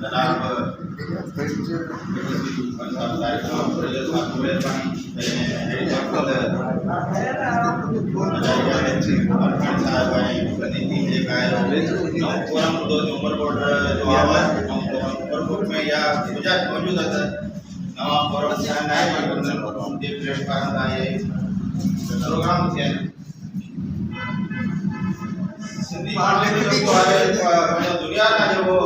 जनाब उमरकोट में या गुजरात मौजूद था नवा प्लेटफॉर्म प्रोग्राम थे सिंधी दुनिया का जो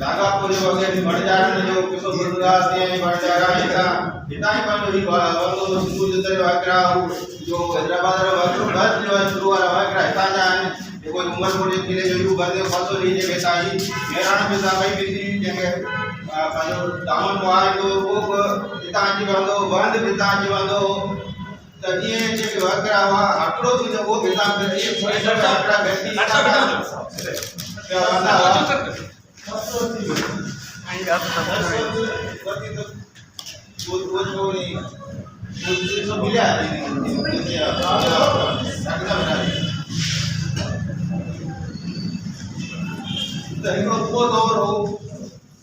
लागा को जो अगे बढ़ जा रहे जो किसो गुजरात से बढ़ जा रहा है इतना ही पानो ही वालो सिंधु जतरे वाकरा जो हैदराबाद रो वाकरो बस जो शुरू वाला वाकरा इतना जान देखो उमरकोट के किले जो बंदे फसो ली जे बेताई मेराण में सा भाई बिंदी जे पानो दामन वाय तो वो इतना जी वालो बंद बिता जी वालो तदिए जे वाकरा वा आकड़ो भी जो वो बिता के एक आकड़ा व्यक्ति क्या वाला आई आप वो जो नहीं वो मिला देखो वो दौर हो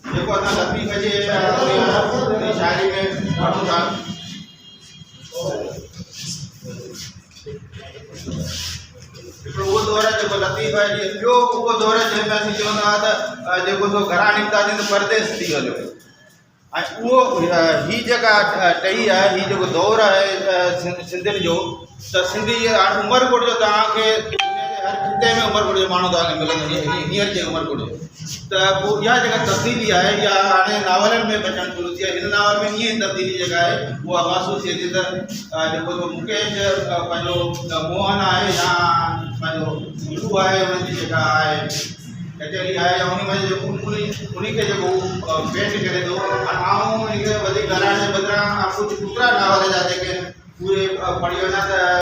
देखो ना लपी कजे शायरी में पढ़ो था वो दौर है जो लतीफ़ है जो वो दौर है जंहिं में असीं चवंदा हुआ त जेको सो घरां निकितासीं त परदेस थी हलियो ऐं उहो ही जेका टही आहे ही जेको दौर आहे सिंधियुनि जो त सिंधी उमरकोट जो तव्हांखे हर खिते में उमरकोट जो माण्हू तव्हांखे मिलंदो हींअर जे उमरकोट जो त पोइ इहा जेका तब्दीली आहे इहा हाणे नावलनि में बचणु शुरू थी आहे हिन नावल में ईअं ई तब्दीली जेका आहे उहा महसूसु थिए थी त जेको मुकेश पंहिंजो मोहन आहे या पंहिंजो गुरू आहे हुनजी जेका आहे कचहरी आहे या उन में उन खे जेको पेंट करे थो ऐं उनखे वधीक ॻाल्हाइण जे बदिरां कुझु कुतरा नावल जा जेके पूरे पढ़ी वञा त